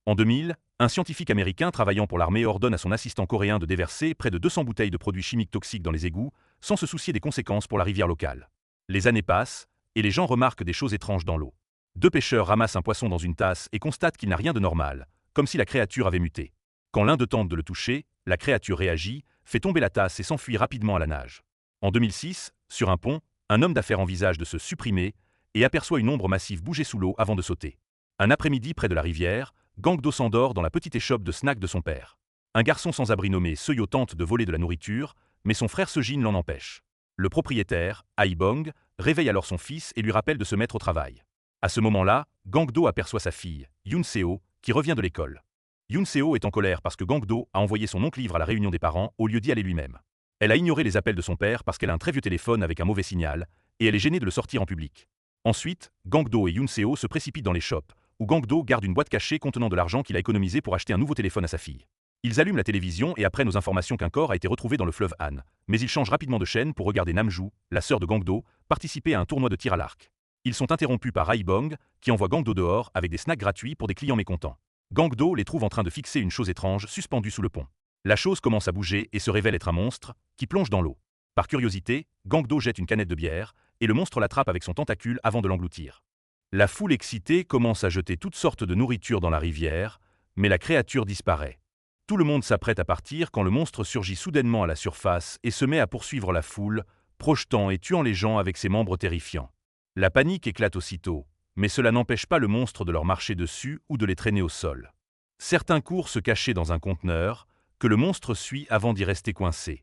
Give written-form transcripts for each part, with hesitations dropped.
En 2000, un scientifique américain travaillant pour l'armée ordonne à son assistant coréen de déverser près de 200 bouteilles de produits chimiques toxiques dans les égouts, sans se soucier des conséquences pour la rivière locale. Les années passent, et les gens remarquent des choses étranges dans l'eau. Deux pêcheurs ramassent un poisson dans une tasse et constatent qu'il n'a rien de normal, comme si la créature avait muté. Quand l'un d'eux tente de le toucher, la créature réagit, fait tomber la tasse et s'enfuit rapidement à la nage. En 2006, sur un pont, un homme d'affaires envisage de se supprimer et aperçoit une ombre massive bouger sous l'eau avant de sauter. Un après-midi près de la rivière, Gang-do s'endort dans la petite échoppe de snack de son père. Un garçon sans abri nommé Seo tente de voler de la nourriture, mais son frère Sejin l'en empêche. Le propriétaire, Aibong, réveille alors son fils et lui rappelle de se mettre au travail. À ce moment-là, Gang-do aperçoit sa fille, Yoon-seo, qui revient de l'école. Yoon-seo est en colère parce que Gang-do a envoyé son oncle-livre à la réunion des parents au lieu d'y aller lui-même. Elle a ignoré les appels de son père parce qu'elle a un très vieux téléphone avec un mauvais signal, et elle est gênée de le sortir en public. Ensuite, Gang-do et Yoon-seo se précipitent dans les shops, où Gang-do garde une boîte cachée contenant de l'argent qu'il a économisé pour acheter un nouveau téléphone à sa fille. Ils allument la télévision et apprennent aux informations qu'un corps a été retrouvé dans le fleuve Han, mais ils changent rapidement de chaîne pour regarder Namju, la sœur de Gang-do, participer à un tournoi de tir à l'arc. Ils sont interrompus par Aibong, qui envoie Gang-do dehors avec des snacks gratuits pour des clients mécontents. Gang-do les trouve en train de fixer une chose étrange suspendue sous le pont. La chose commence à bouger et se révèle être un monstre, qui plonge dans l'eau. Par curiosité, Gang-do jette une canette de bière, et le monstre l'attrape avec son tentacule avant de l'engloutir. La foule excitée commence à jeter toutes sortes de nourriture dans la rivière, mais la créature disparaît. Tout le monde s'apprête à partir quand le monstre surgit soudainement à la surface et se met à poursuivre la foule, projetant et tuant les gens avec ses membres terrifiants. La panique éclate aussitôt, mais cela n'empêche pas le monstre de leur marcher dessus ou de les traîner au sol. Certains courent se cacher dans un conteneur, que le monstre suit avant d'y rester coincé.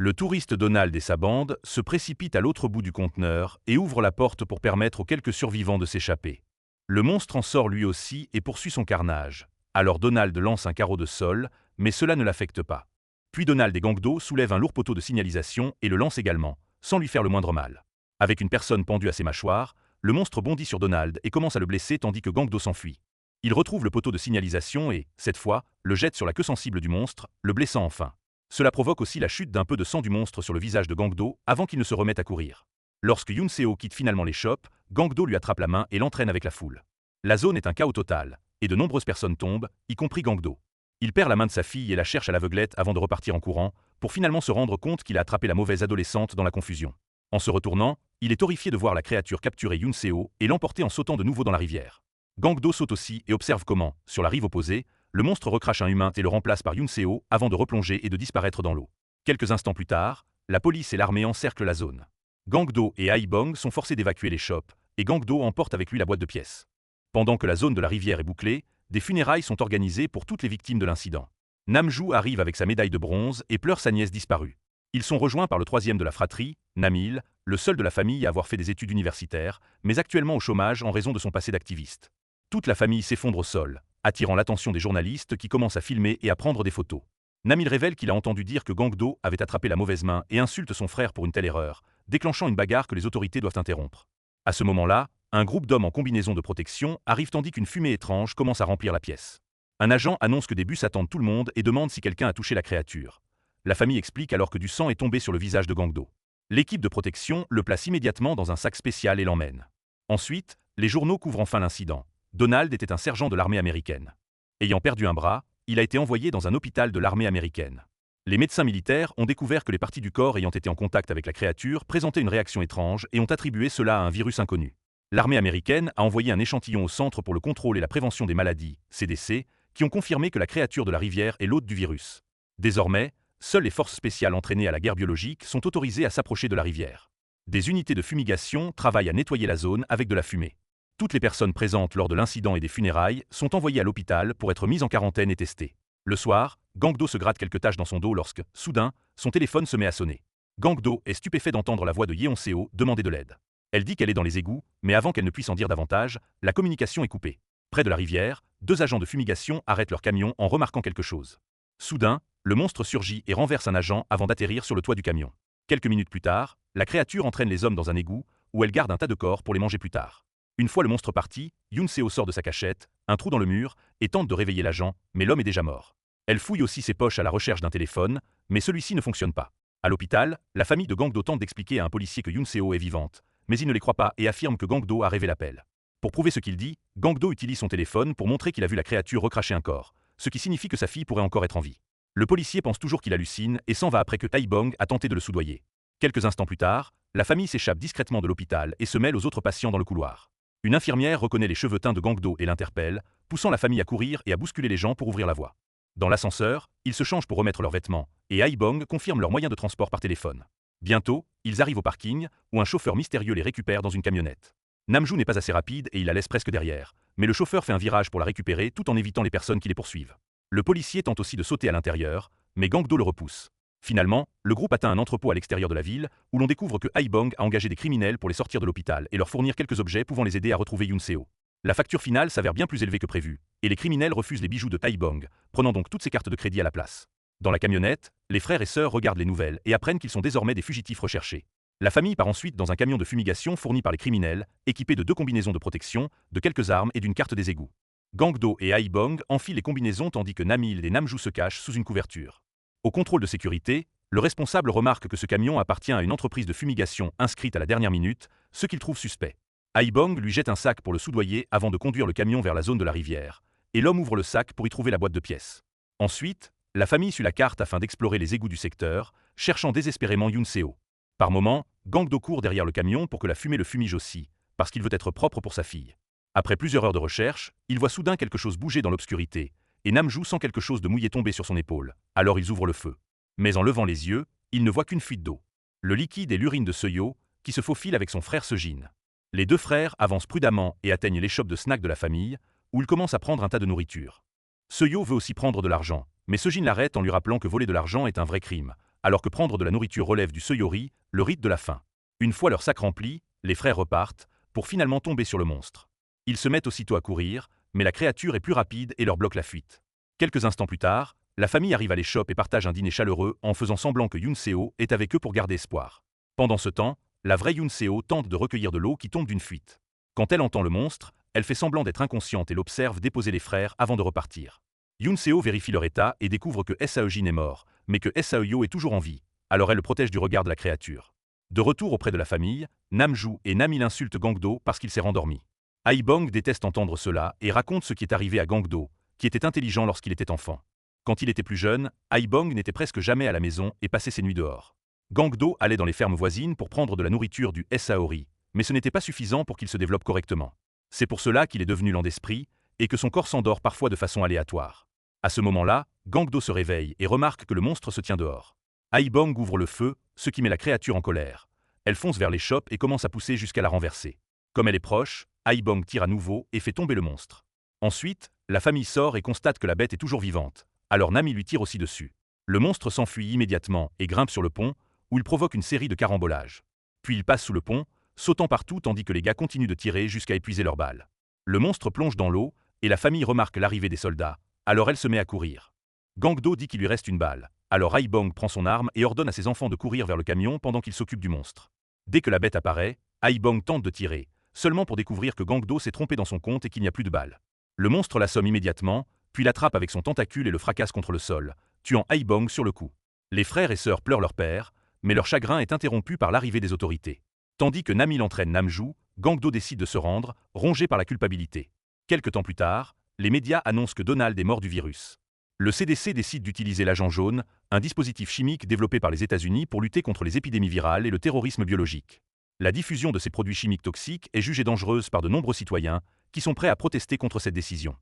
Le touriste Donald et sa bande se précipitent à l'autre bout du conteneur et ouvrent la porte pour permettre aux quelques survivants de s'échapper. Le monstre en sort lui aussi et poursuit son carnage. Alors Donald lance un carreau de sol, mais cela ne l'affecte pas. Puis Donald et Gang-do soulèvent un lourd poteau de signalisation et le lancent également, sans lui faire le moindre mal. Avec une personne pendue à ses mâchoires, le monstre bondit sur Donald et commence à le blesser tandis que Gang-do s'enfuit. Il retrouve le poteau de signalisation et, cette fois, le jette sur la queue sensible du monstre, le blessant enfin. Cela provoque aussi la chute d'un peu de sang du monstre sur le visage de Gang-do avant qu'il ne se remette à courir. Lorsque Yoon-seo quitte finalement les shops, Gang-do lui attrape la main et l'entraîne avec la foule. La zone est un chaos total, et de nombreuses personnes tombent, y compris Gang-do. Il perd la main de sa fille et la cherche à l'aveuglette avant de repartir en courant, pour finalement se rendre compte qu'il a attrapé la mauvaise adolescente dans la confusion. En se retournant, il est horrifié de voir la créature capturer Yoon-seo et l'emporter en sautant de nouveau dans la rivière. Gang-do saute aussi et observe comment, sur la rive opposée, le monstre recrache un humain et le remplace par Yoon-seo avant de replonger et de disparaître dans l'eau. Quelques instants plus tard, la police et l'armée encerclent la zone. Gang-do et Aibong sont forcés d'évacuer les shops, et Gang-do emporte avec lui la boîte de pièces. Pendant que la zone de la rivière est bouclée, des funérailles sont organisées pour toutes les victimes de l'incident. Namju arrive avec sa médaille de bronze et pleure sa nièce disparue. Ils sont rejoints par le troisième de la fratrie, Namil, le seul de la famille à avoir fait des études universitaires, mais actuellement au chômage en raison de son passé d'activiste. Toute la famille s'effondre au sol, attirant l'attention des journalistes qui commencent à filmer et à prendre des photos. Namil révèle qu'il a entendu dire que Gang-do avait attrapé la mauvaise main et insulte son frère pour une telle erreur, déclenchant une bagarre que les autorités doivent interrompre. À ce moment-là, un groupe d'hommes en combinaison de protection arrive tandis qu'une fumée étrange commence à remplir la pièce. Un agent annonce que des bus attendent tout le monde et demande si quelqu'un a touché la créature. La famille explique alors que du sang est tombé sur le visage de Gang-do. L'équipe de protection le place immédiatement dans un sac spécial et l'emmène. Ensuite, les journaux couvrent enfin l'incident. Donald était un sergent de l'armée américaine. Ayant perdu un bras, il a été envoyé dans un hôpital de l'armée américaine. Les médecins militaires ont découvert que les parties du corps ayant été en contact avec la créature présentaient une réaction étrange et ont attribué cela à un virus inconnu. L'armée américaine a envoyé un échantillon au Centre pour le contrôle et la prévention des maladies, CDC, qui ont confirmé que la créature de la rivière est l'hôte du virus. Désormais, seules les forces spéciales entraînées à la guerre biologique sont autorisées à s'approcher de la rivière. Des unités de fumigation travaillent à nettoyer la zone avec de la fumée. Toutes les personnes présentes lors de l'incident et des funérailles sont envoyées à l'hôpital pour être mises en quarantaine et testées. Le soir, Gang-do se gratte quelques taches dans son dos lorsque, soudain, son téléphone se met à sonner. Gang-do est stupéfait d'entendre la voix de Yeon-seo demander de l'aide. Elle dit qu'elle est dans les égouts, mais avant qu'elle ne puisse en dire davantage, la communication est coupée. Près de la rivière, deux agents de fumigation arrêtent leur camion en remarquant quelque chose. Soudain, le monstre surgit et renverse un agent avant d'atterrir sur le toit du camion. Quelques minutes plus tard, la créature entraîne les hommes dans un égout, où elle garde un tas de corps pour les manger plus tard. Une fois le monstre parti, Yoon-seo sort de sa cachette, un trou dans le mur, et tente de réveiller l'agent, mais l'homme est déjà mort. Elle fouille aussi ses poches à la recherche d'un téléphone, mais celui-ci ne fonctionne pas. À l'hôpital, la famille de Gang-do tente d'expliquer à un policier que Yoon-seo est vivante, mais il ne les croit pas et affirme que Gang-do a rêvé l'appel. Pour prouver ce qu'il dit, Gangdo utilise son téléphone pour montrer qu'il a vu la créature recracher un corps, ce qui signifie que sa fille pourrait encore être en vie. Le policier pense toujours qu'il hallucine et s'en va après que Taibong a tenté de le soudoyer. Quelques instants plus tard, la famille s'échappe discrètement de l'hôpital et se mêle aux autres patients dans le couloir. Une infirmière reconnaît les cheveux teints de Gangdo et l'interpelle, poussant la famille à courir et à bousculer les gens pour ouvrir la voie. Dans l'ascenseur, ils se changent pour remettre leurs vêtements, et Taibong confirme leur moyen de transport par téléphone. Bientôt, ils arrivent au parking, où un chauffeur mystérieux les récupère dans une camionnette. Namju n'est pas assez rapide et il la laisse presque derrière, mais le chauffeur fait un virage pour la récupérer tout en évitant les personnes qui les poursuivent. Le policier tente aussi de sauter à l'intérieur, mais Gangdo le repousse. Finalement, le groupe atteint un entrepôt à l'extérieur de la ville, où l'on découvre que Taibong a engagé des criminels pour les sortir de l'hôpital et leur fournir quelques objets pouvant les aider à retrouver Yunseo. La facture finale s'avère bien plus élevée que prévu, et les criminels refusent les bijoux de Taibong, prenant donc toutes ses cartes de crédit à la place. Dans la camionnette, les frères et sœurs regardent les nouvelles et apprennent qu'ils sont désormais des fugitifs recherchés. La famille part ensuite dans un camion de fumigation fourni par les criminels, équipé de 2 combinaisons de protection, de quelques armes et d'une carte des égouts. Gangdo et Taibong enfilent les combinaisons tandis que Namil et Namju se cachent sous une couverture. Au contrôle de sécurité, le responsable remarque que ce camion appartient à une entreprise de fumigation inscrite à la dernière minute, ce qu'il trouve suspect. Taibong lui jette un sac pour le soudoyer avant de conduire le camion vers la zone de la rivière, et l'homme ouvre le sac pour y trouver la boîte de pièces. Ensuite, la famille suit la carte afin d'explorer les égouts du secteur, cherchant désespérément Yunseo. Par moments, Gangdo court derrière le camion pour que la fumée le fumige aussi, parce qu'il veut être propre pour sa fille. Après plusieurs heures de recherche, il voit soudain quelque chose bouger dans l'obscurité, et Namju sent quelque chose de mouillé tomber sur son épaule, alors ils ouvrent le feu. Mais en levant les yeux, il ne voit qu'une fuite d'eau. Le liquide est l'urine de Seo, qui se faufile avec son frère Sejin. Les 2 frères avancent prudemment et atteignent l'échoppe de snacks de la famille, où ils commencent à prendre un tas de nourriture. Seo veut aussi prendre de l'argent, mais Sejin l'arrête en lui rappelant que voler de l'argent est un vrai crime, alors que prendre de la nourriture relève du Seiyori, le rite de la faim. Une fois leur sac rempli, les frères repartent, pour finalement tomber sur le monstre. Ils se mettent aussitôt à courir, mais la créature est plus rapide et leur bloque la fuite. Quelques instants plus tard, la famille arrive à l'échoppe et partage un dîner chaleureux en faisant semblant que Yunseo est avec eux pour garder espoir. Pendant ce temps, la vraie Yunseo tente de recueillir de l'eau qui tombe d'une fuite. Quand elle entend le monstre, elle fait semblant d'être inconsciente et l'observe déposer les frères avant de repartir. Yunseo vérifie leur état et découvre que Saejin est mort, mais que Saeyo est toujours en vie, alors elle le protège du regard de la créature. De retour auprès de la famille, Namju et Namil insultent Gangdo parce qu'il s'est rendormi. Taibong déteste entendre cela et raconte ce qui est arrivé à Gangdo, qui était intelligent lorsqu'il était enfant. Quand il était plus jeune, Taibong n'était presque jamais à la maison et passait ses nuits dehors. Gangdo allait dans les fermes voisines pour prendre de la nourriture du Saori, mais ce n'était pas suffisant pour qu'il se développe correctement. C'est pour cela qu'il est devenu lent d'esprit et que son corps s'endort parfois de façon aléatoire. À ce moment-là, Gangdo se réveille et remarque que le monstre se tient dehors. Taibong ouvre le feu, ce qui met la créature en colère. Elle fonce vers l'échoppe et commence à pousser jusqu'à la renverser. Comme elle est proche, Taibong tire à nouveau et fait tomber le monstre. Ensuite, la famille sort et constate que la bête est toujours vivante. Alors Nami lui tire aussi dessus. Le monstre s'enfuit immédiatement et grimpe sur le pont, où il provoque une série de carambolages. Puis il passe sous le pont, sautant partout tandis que les gars continuent de tirer jusqu'à épuiser leurs balles. Le monstre plonge dans l'eau, et la famille remarque l'arrivée des soldats, alors elle se met à courir. Gangdo dit qu'il lui reste une balle, alors Taibong prend son arme et ordonne à ses enfants de courir vers le camion pendant qu'il s'occupe du monstre. Dès que la bête apparaît, Taibong tente de tirer, seulement pour découvrir que Gangdo s'est trompé dans son compte et qu'il n'y a plus de balles. Le monstre l'assomme immédiatement, puis l'attrape avec son tentacule et le fracasse contre le sol, tuant Taibong sur le coup. Les frères et sœurs pleurent leur père, mais leur chagrin est interrompu par l'arrivée des autorités. Tandis que Namil entraîne Namju, Gangdo décide de se rendre, rongé par la culpabilité. Quelque temps plus tard, les médias annoncent que Donald est mort du virus. Le CDC décide d'utiliser l'agent jaune, un dispositif chimique développé par les États-Unis pour lutter contre les épidémies virales et le terrorisme biologique. La diffusion de ces produits chimiques toxiques est jugée dangereuse par de nombreux citoyens, qui sont prêts à protester contre cette décision.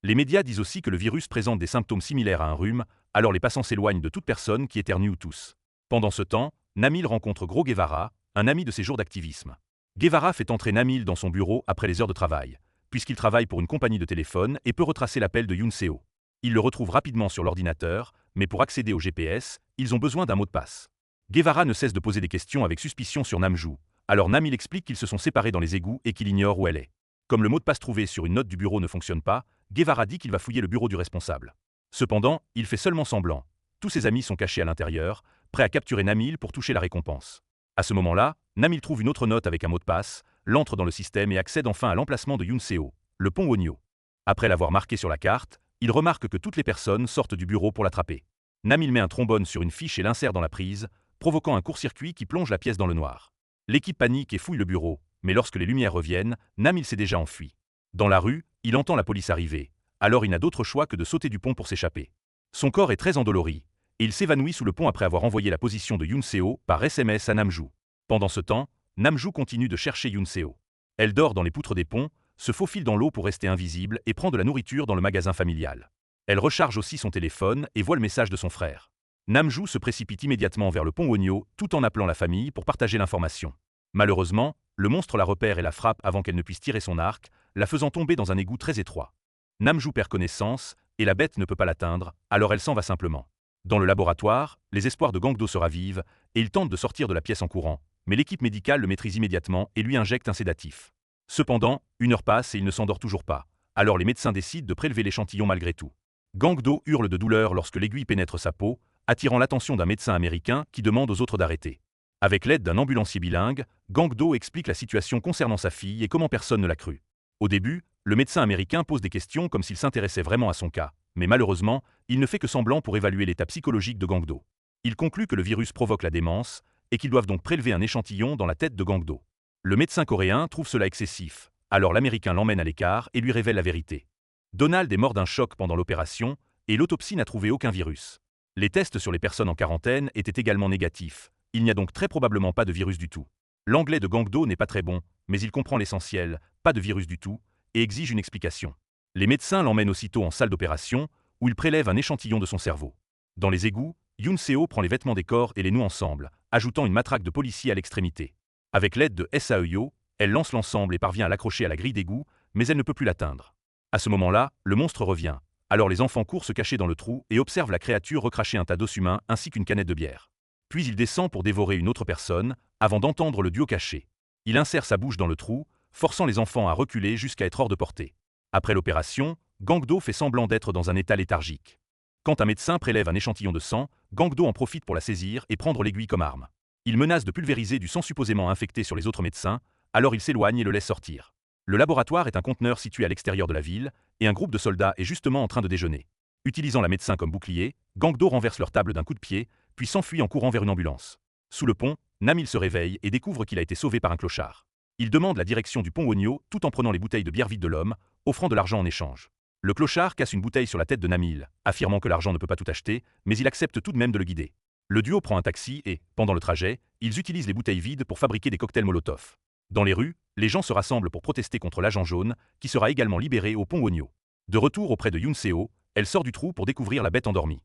Les médias disent aussi que le virus présente des symptômes similaires à un rhume, alors les passants s'éloignent de toute personne qui éternue ou tousse. Pendant ce temps, Namil rencontre Gros Guevara, un ami de ses jours d'activisme. Guevara fait entrer Namil dans son bureau après les heures de travail, puisqu'il travaille pour une compagnie de téléphone et peut retracer l'appel de Yunseo. Il le retrouve rapidement sur l'ordinateur, mais pour accéder au GPS, ils ont besoin d'un mot de passe. Guevara ne cesse de poser des questions avec suspicion sur Namju, alors Namil explique qu'ils se sont séparés dans les égouts et qu'il ignore où elle est. Comme le mot de passe trouvé sur une note du bureau ne fonctionne pas, Guevara dit qu'il va fouiller le bureau du responsable. Cependant, il fait seulement semblant. Tous ses amis sont cachés à l'intérieur, prêts à capturer Namil pour toucher la récompense. À ce moment-là, Namil trouve une autre note avec un mot de passe, l'entre dans le système et accède enfin à l'emplacement de Yunseo, le pont Wonyo. Après l'avoir marqué sur la carte, il remarque que toutes les personnes sortent du bureau pour l'attraper. Namil met un trombone sur une fiche et l'insère dans la prise, provoquant un court-circuit qui plonge la pièce dans le noir. L'équipe panique et fouille le bureau, mais lorsque les lumières reviennent, Namil s'est déjà enfui. Dans la rue, il entend la police arriver. Alors il n'a d'autre choix que de sauter du pont pour s'échapper. Son corps est très endolori, et il s'évanouit sous le pont après avoir envoyé la position de Yoon Seo par SMS à Namju. Pendant ce temps, Namju continue de chercher Yoon Seo. Elle dort dans les poutres des ponts, se faufile dans l'eau pour rester invisible et prend de la nourriture dans le magasin familial. Elle recharge aussi son téléphone et voit le message de son frère. Namju se précipite immédiatement vers le pont Wonyo tout en appelant la famille pour partager l'information. Malheureusement, le monstre la repère et la frappe avant qu'elle ne puisse tirer son arc, la faisant tomber dans un égout très étroit. Namju perd connaissance, et la bête ne peut pas l'atteindre, alors elle s'en va simplement. Dans le laboratoire, les espoirs de Gangdo se ravivent, et il tente de sortir de la pièce en courant, mais l'équipe médicale le maîtrise immédiatement et lui injecte un sédatif. Cependant, 1 heure passe et il ne s'endort toujours pas, alors les médecins décident de prélever l'échantillon malgré tout. Gangdo hurle de douleur lorsque l'aiguille pénètre sa peau, attirant l'attention d'un médecin américain qui demande aux autres d'arrêter. Avec l'aide d'un ambulancier bilingue, Gangdo explique la situation concernant sa fille et comment personne ne l'a cru. Au début, le médecin américain pose des questions comme s'il s'intéressait vraiment à son cas, mais malheureusement, il ne fait que semblant pour évaluer l'état psychologique de Gangdo. Il conclut que le virus provoque la démence et qu'ils doivent donc prélever un échantillon dans la tête de Gangdo. Le médecin coréen trouve cela excessif, alors l'américain l'emmène à l'écart et lui révèle la vérité. Donald est mort d'un choc pendant l'opération et l'autopsie n'a trouvé aucun virus. Les tests sur les personnes en quarantaine étaient également négatifs, il n'y a donc très probablement pas de virus du tout. L'anglais de Gangdo n'est pas très bon, mais il comprend l'essentiel, pas de virus du tout, et exige une explication. Les médecins l'emmènent aussitôt en salle d'opération, où ils prélèvent un échantillon de son cerveau. Dans les égouts, Yoon Seo prend les vêtements des corps et les noue ensemble, ajoutant une matraque de policier à l'extrémité. Avec l'aide de SAEO, elle lance l'ensemble et parvient à l'accrocher à la grille d'égout, mais elle ne peut plus l'atteindre. À ce moment-là, le monstre revient. Alors les enfants courent se cacher dans le trou et observent la créature recracher un tas d'os humains ainsi qu'une canette de bière. Puis il descend pour dévorer une autre personne, avant d'entendre le duo caché. Il insère sa bouche dans le trou, forçant les enfants à reculer jusqu'à être hors de portée. Après l'opération, Gangdo fait semblant d'être dans un état léthargique. Quand un médecin prélève un échantillon de sang, Gangdo en profite pour la saisir et prendre l'aiguille comme arme. Il menace de pulvériser du sang supposément infecté sur les autres médecins, alors il s'éloigne et le laisse sortir. Le laboratoire est un conteneur situé à l'extérieur de la ville, et un groupe de soldats est justement en train de déjeuner. Utilisant la médecin comme bouclier, Gangdo renverse leur table d'un coup de pied, puis s'enfuit en courant vers une ambulance. Sous le pont, Namil se réveille et découvre qu'il a été sauvé par un clochard. Il demande la direction du pont Wonyo tout en prenant les bouteilles de bière vide de l'homme, offrant de l'argent en échange. Le clochard casse une bouteille sur la tête de Namil, affirmant que l'argent ne peut pas tout acheter, mais il accepte tout de même de le guider. Le duo prend un taxi et, pendant le trajet, ils utilisent les bouteilles vides pour fabriquer des cocktails Molotov. Dans les rues, les gens se rassemblent pour protester contre l'agent jaune, qui sera également libéré au pont Wonyo. De retour auprès de Yoon Seo, elle sort du trou pour découvrir la bête endormie.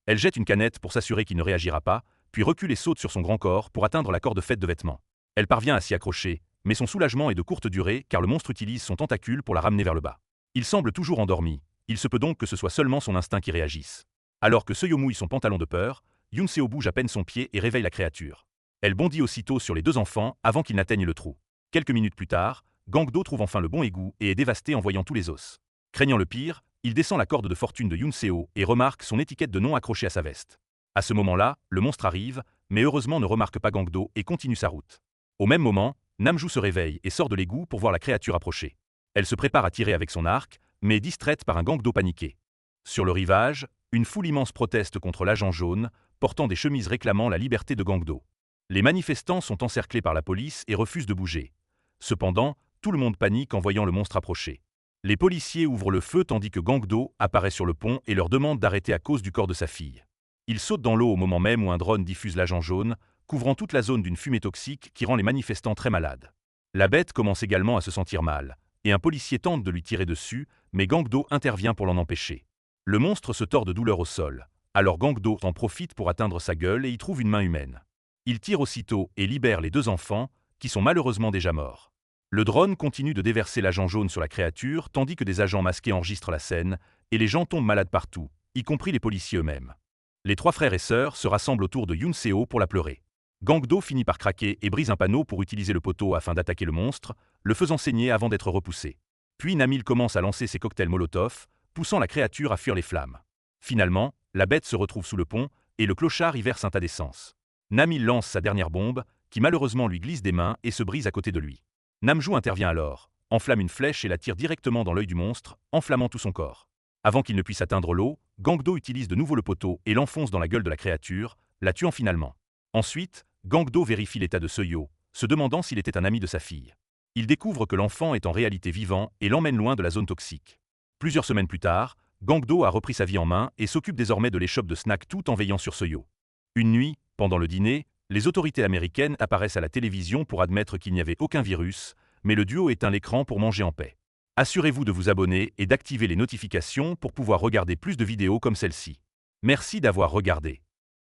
Elle jette une canette pour s'assurer qu'il ne réagira pas, puis recule et saute sur son grand corps pour atteindre la corde faite de vêtements. Elle parvient à s'y accrocher, mais son soulagement est de courte durée car le monstre utilise son tentacule pour la ramener vers le bas. Il semble toujours endormi, il se peut donc que ce soit seulement son instinct qui réagisse. Alors que Seo mouille son pantalon de peur, Yoon Seo bouge à peine son pied et réveille la créature. Elle bondit aussitôt sur les deux enfants avant qu'ils n'atteignent le trou. Quelques minutes plus tard, Gangdo trouve enfin le bon égout et est dévasté en voyant tous les os. Craignant le pire, il descend la corde de fortune de Yoon Seo et remarque son étiquette de nom accrochée à sa veste. À ce moment-là, le monstre arrive, mais heureusement ne remarque pas Gangdo et continue sa route. Au même moment, Namju se réveille et sort de l'égout pour voir la créature approcher. Elle se prépare à tirer avec son arc, mais est distraite par un Gangdo paniqué. Sur le rivage, une foule immense proteste contre l'agent jaune, portant des chemises réclamant la liberté de Gangdo. Les manifestants sont encerclés par la police et refusent de bouger. Cependant, tout le monde panique en voyant le monstre approcher. Les policiers ouvrent le feu tandis que Gangdo apparaît sur le pont et leur demande d'arrêter à cause du corps de sa fille. Il saute dans l'eau au moment même où un drone diffuse l'agent jaune, couvrant toute la zone d'une fumée toxique qui rend les manifestants très malades. La bête commence également à se sentir mal, et un policier tente de lui tirer dessus, mais Gangdo intervient pour l'en empêcher. Le monstre se tord de douleur au sol, alors Gangdo en profite pour atteindre sa gueule et y trouve une main humaine. Il tire aussitôt et libère les deux enfants, qui sont malheureusement déjà morts. Le drone continue de déverser l'agent jaune sur la créature tandis que des agents masqués enregistrent la scène, et les gens tombent malades partout, y compris les policiers eux-mêmes. Les trois frères et sœurs se rassemblent autour de Yoon Seo pour la pleurer. Gangdo finit par craquer et brise un panneau pour utiliser le poteau afin d'attaquer le monstre, le faisant saigner avant d'être repoussé. Puis Namil commence à lancer ses cocktails Molotov, poussant la créature à fuir les flammes. Finalement, la bête se retrouve sous le pont, et le clochard y verse un tas d'essence. Namil lance sa dernière bombe, qui malheureusement lui glisse des mains et se brise à côté de lui. Namju intervient alors, enflamme une flèche et la tire directement dans l'œil du monstre, enflammant tout son corps. Avant qu'il ne puisse atteindre l'eau, Gangdo utilise de nouveau le poteau et l'enfonce dans la gueule de la créature, la tuant finalement. Ensuite, Gangdo vérifie l'état de Seo, se demandant s'il était un ami de sa fille. Il découvre que l'enfant est en réalité vivant et l'emmène loin de la zone toxique. Plusieurs semaines plus tard, Gang-do a repris sa vie en main et s'occupe désormais de l'échoppe de snacks tout en veillant sur Seo. Une nuit, pendant le dîner, les autorités américaines apparaissent à la télévision pour admettre qu'il n'y avait aucun virus, mais le duo éteint l'écran pour manger en paix. Assurez-vous de vous abonner et d'activer les notifications pour pouvoir regarder plus de vidéos comme celle-ci. Merci d'avoir regardé.